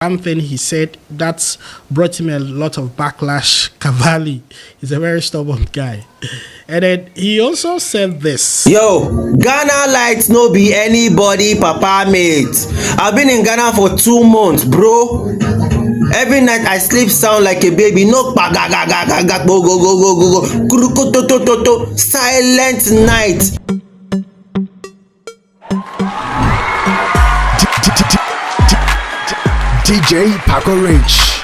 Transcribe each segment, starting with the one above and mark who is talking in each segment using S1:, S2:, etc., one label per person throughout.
S1: One thing he said that's brought him a lot of backlash. Cavalli is a very stubborn guy. And then he also said this.
S2: Yo, Ghana lights no be anybody papa mate. I've been in Ghana for 2 months, bro. Every night I sleep sound like a baby. No go go. Silent night.
S3: DJ Paco Rich.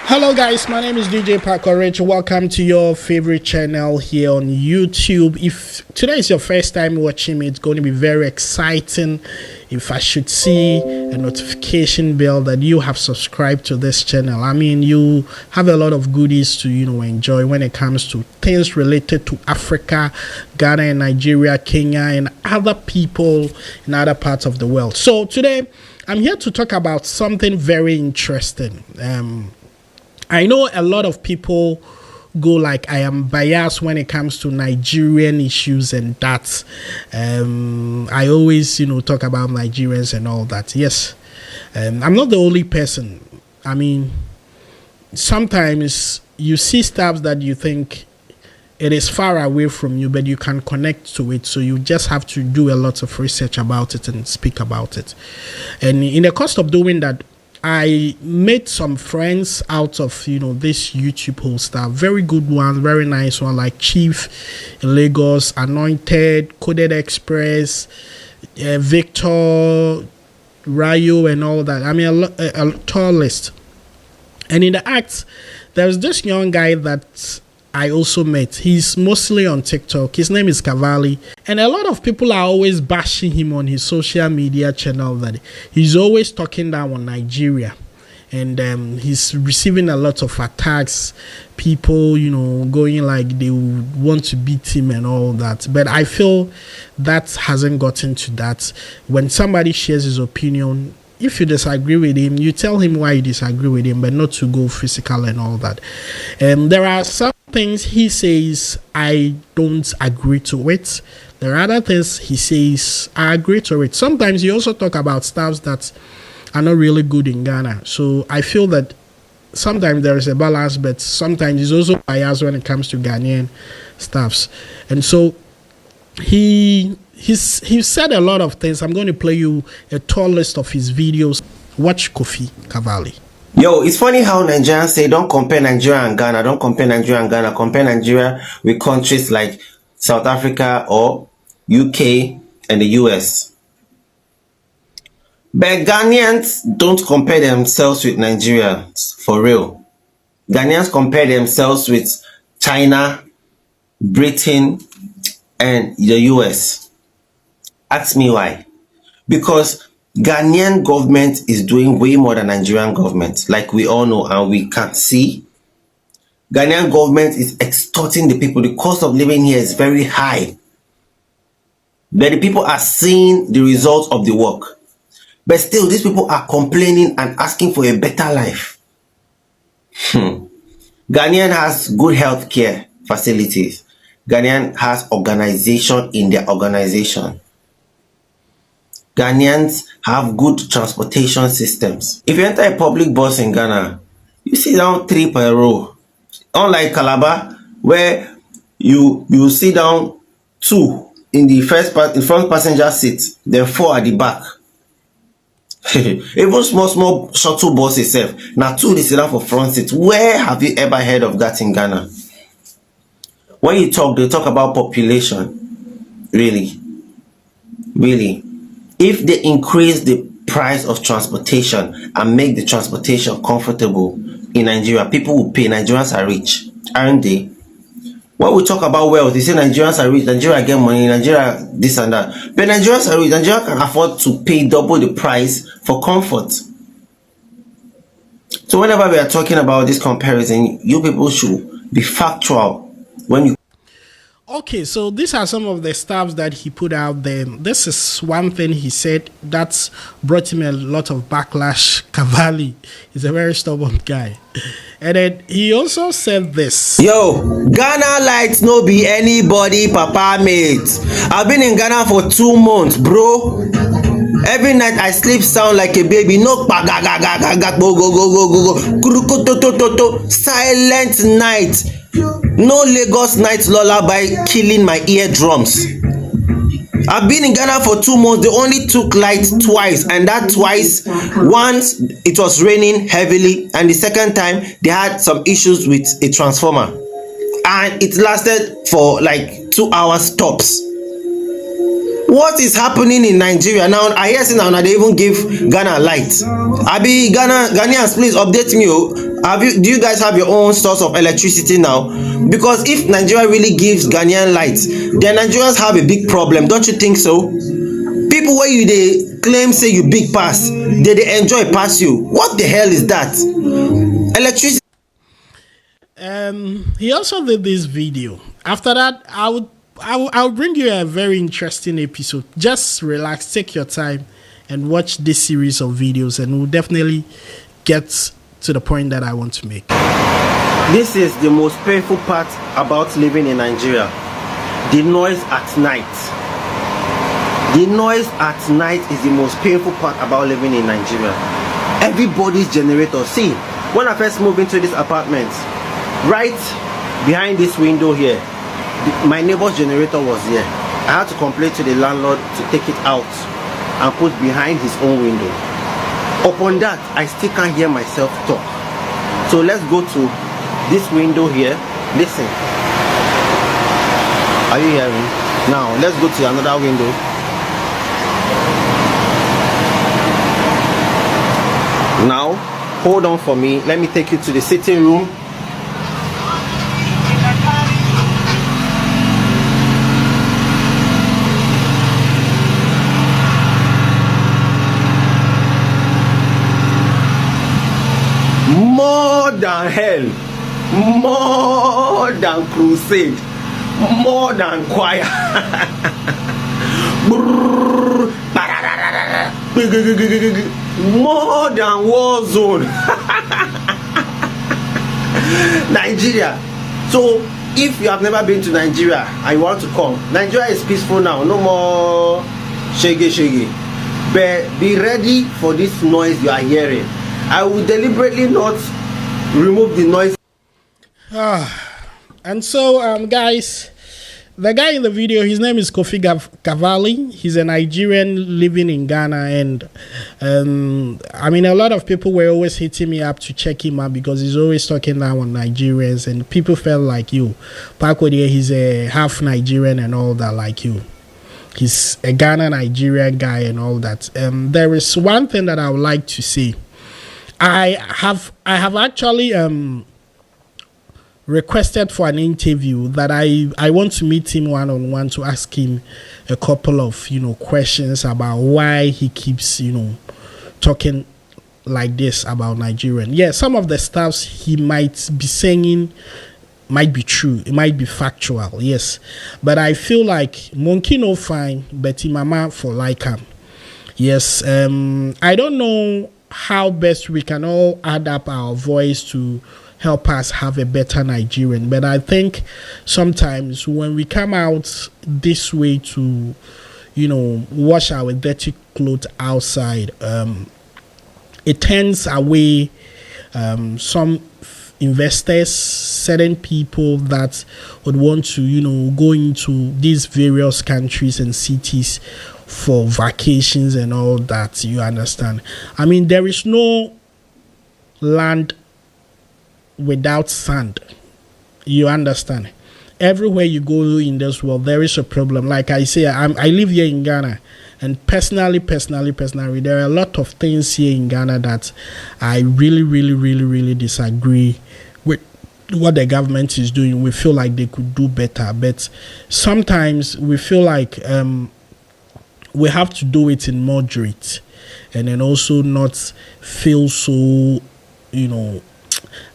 S1: Hello guys, my name is DJ Paco Rich. Welcome to your favorite channel here on YouTube. If today is your first time watching me, it's going to be very exciting if I should see a notification bell that you have subscribed to this channel. I mean, you have a lot of goodies to enjoy when it comes to things related to Africa, Ghana and Nigeria, Kenya and other people in other parts of the world. So today I'm here to talk about something very interesting. I know a lot of people go like I am biased when it comes to Nigerian issues and that. I always, talk about Nigerians and all that. Yes, I'm not the only person. I mean, sometimes you see stuff that you think it is far away from you, but you can connect to it. So you just have to do a lot of research about it and speak about it. And in the course of doing that, I made some friends out of this YouTube whole stuff. Very good one, very nice one, like Chief in Lagos, Anointed, Coded Express, Victor, Rayo, and all that. I mean, a tall list. And in the act, there's this young guy that I also met. He's mostly on TikTok. His name is Cavalli, and a lot of people are always bashing him on his social media channel that he's always talking down on Nigeria, and he's receiving a lot of attacks. People, going like they would want to beat him and all that. But I feel that hasn't gotten to that. When somebody shares his opinion, if you disagree with him, you tell him why you disagree with him, but not to go physical and all that. There are some things he says I don't agree to it. There are other things he says I agree to it. Sometimes he also talk about stuff that are not really good in Ghana. So I feel that sometimes there is a balance, but sometimes he's also biased when it comes to Ghanaian stuffs. And so he said a lot of things. I'm going to play you a tall list of his videos. Watch Kofi Cavalli.
S2: Yo, it's funny how Nigerians say don't compare Nigeria and Ghana. Don't compare Nigeria and Ghana. Compare Nigeria with countries like South Africa or UK and the US. But Ghanaians don't compare themselves with Nigerians for real. Ghanaians compare themselves with China, Britain, and the US. Ask me why. Because Ghanaian government is doing way more than Nigerian government, like we all know and we can see. Ghanaian government is extorting the people. The cost of living here is very high. But the people are seeing the results of the work. But still, these people are complaining and asking for a better life. Ghanaian has good healthcare facilities. Ghanaian has organization in their organization. Ghanaians have good transportation systems. If you enter a public bus in Ghana, you sit down 3 per row. Unlike Calabar, where you sit down 2 in the front passenger seat, then 4 at the back. Even small shuttle bus itself. Now 2 they sit down for front seat. Where have you ever heard of that in Ghana? When you talk, they talk about population. Really. If they increase the price of transportation and make the transportation comfortable in Nigeria, people will pay. Nigerians are rich, aren't they? When we talk about wealth, they say Nigerians are rich, Nigeria get money, Nigeria this and that. But Nigerians are rich, Nigeria can afford to pay double the price for comfort. So whenever we are talking about this comparison, you people should be factual when you.
S1: Okay, so these are some of the stuff that he put out there. This is one thing he said that's brought him a lot of backlash. Cavalli is a very stubborn guy. And then he also said this.
S2: Yo, Ghana lights no be anybody papa mate. I've been in Ghana for 2 months, bro. Every night I sleep sound like a baby. No kpagagagagaga, go go go go go go, kurukototototo. Silent night. No Lagos night lullaby killing my eardrums. I've been in Ghana for 2 months. They only took light twice, and that twice, once it was raining heavily, and the second time they had some issues with a transformer, and it lasted for like 2 hours tops. What is happening in Nigeria now? I hear say now they even give Ghana light. Abi Ghanaians, please update me. Do you guys have your own source of electricity now? Because if Nigeria really gives Ghanaian light, then Nigerians have a big problem, don't you think so? People where you they claim say you big pass, they enjoy pass you. What the hell is that? Electricity.
S1: He also did this video. After that, I'll bring you a very interesting episode. Just relax, take your time, and watch this series of videos, and we'll definitely get to the point that I want to make.
S2: This is the most painful part about living in Nigeria. The noise at night. The noise at night is the most painful part about living in Nigeria. Everybody's generator. See, when I first moved into this apartment, right behind this window here, my neighbor's generator was here. I had to complain to the landlord to take it out and put behind his own window. Upon that, I still can't hear myself talk. So let's go to this window here. Listen. Are you hearing? Now let's go to another window. Now hold on for me. Let me take you to the sitting room. More than hell, more than crusade, more than choir, more than war zone. Nigeria. So if you have never been to Nigeria and you want to come, Nigeria is peaceful now. No more shege. But be ready for this noise you are hearing. I will deliberately not remove the noise.
S1: And so, guys, the guy in the video, his name is Kofi Cavalli. He's a Nigerian living in Ghana, and I mean, a lot of people were always hitting me up to check him out because he's always talking down on Nigerians, and people felt like you, Pakwode, he's a half Nigerian and all that, like you. He's a Ghana Nigerian guy and all that. There is one thing that I would like to say. I have actually requested for an interview that I want to meet him one-on-one to ask him a couple of questions about why he keeps talking like this about Nigerian. Yeah, some of the stuff he might be saying might be true, it might be factual, yes, but I feel like monkey no fine, but mama for like him. Yes, I don't know how best we can all add up our voice to help us have a better Nigerian, but I think sometimes when we come out this way to wash our dirty clothes outside, it turns away some investors, certain people that would want to go into these various countries and cities for vacations and all that. You understand? I mean, there is no land without sand. You understand? Everywhere you go in this world, there is a problem. Like I say, I live here in Ghana, and personally, there are a lot of things here in Ghana that I really disagree with what the government is doing. We feel like they could do better, but sometimes we feel like we have to do it in moderate, and then also not feel so,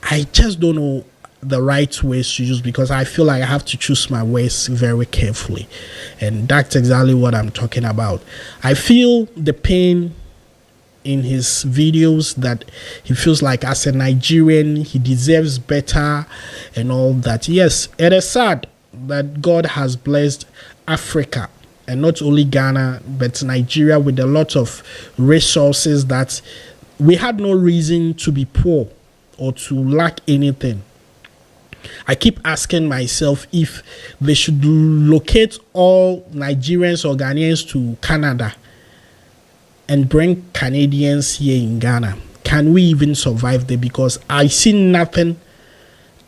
S1: I just don't know the right ways to use, because I feel like I have to choose my words very carefully, and that's exactly what I'm talking about. I feel the pain in his videos that he feels like as a Nigerian he deserves better and all that. Yes, it is sad that God has blessed Africa and not only Ghana, but Nigeria, with a lot of resources, that we had no reason to be poor or to lack anything. I keep asking myself if they should locate all Nigerians or Ghanaians to Canada and bring Canadians here in Ghana. Can we even survive there? Because I see nothing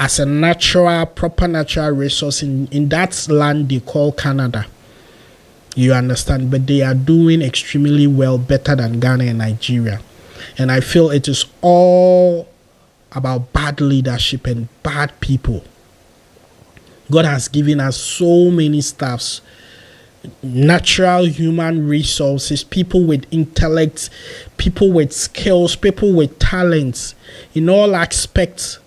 S1: as a proper natural resource in that land they call Canada. You understand? But they are doing extremely well, better than Ghana and Nigeria. And I feel it is all about bad leadership and bad people. God has given us so many stuffs, natural human resources, people with intellect, people with skills, people with talents. In all aspects,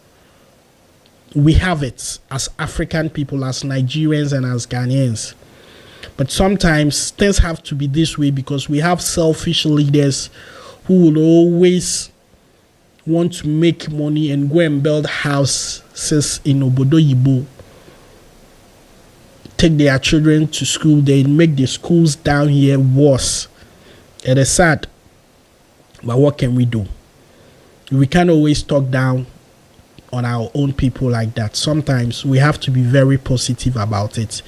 S1: we have it as African people, as Nigerians and as Ghanaians. But sometimes things have to be this way because we have selfish leaders who will always want to make money and go and build houses in Obodo Yibo, take their children to school, they make the schools down here worse. It is sad, but what can we do? We can't always talk down on our own people like that. Sometimes we have to be very positive about it.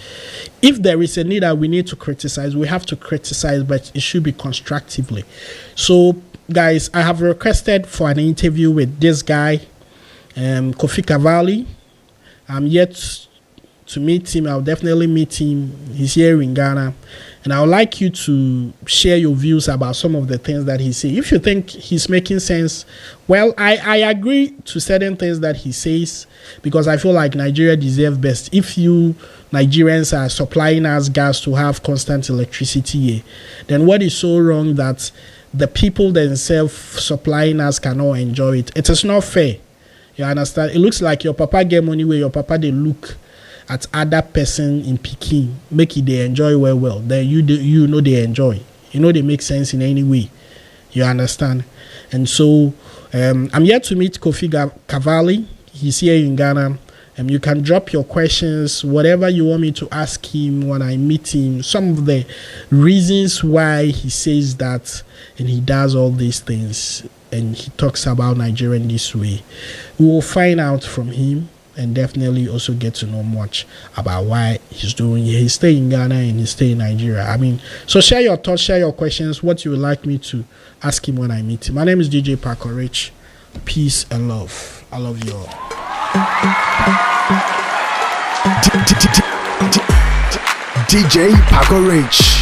S1: If there is a need that we need to criticize, we have to criticize, but it should be constructively. So guys, I have requested for an interview with this guy, Kofi Cavalli. I'm yet to meet him. I'll definitely meet him. He's here in Ghana, and I would like you to share your views about some of the things that he says. If you think he's making sense, well, I agree to certain things that he says, because I feel like Nigeria deserves best. If you Nigerians are supplying us gas to have constant electricity here, then what is so wrong that the people themselves supplying us cannot enjoy it? It is not fair. You understand? It looks like your papa get money where your papa they look at other person in Peking, make it they enjoy well. Then you know they enjoy. You know they make sense in any way. You understand? And so I'm here to meet Kofi Cavalli. He's here in Ghana. You can drop your questions, whatever you want me to ask him when I meet him. Some of the reasons why he says that and he does all these things and he talks about Nigeria in this way. We will find out from him and definitely also get to know much about why he's doing it. He's staying in Ghana and he's staying in Nigeria. I mean, so share your thoughts, share your questions, what you would like me to ask him when I meet him. My name is DJ Paco Rich. Peace and love. I love you all.
S3: DJ Paco Rich.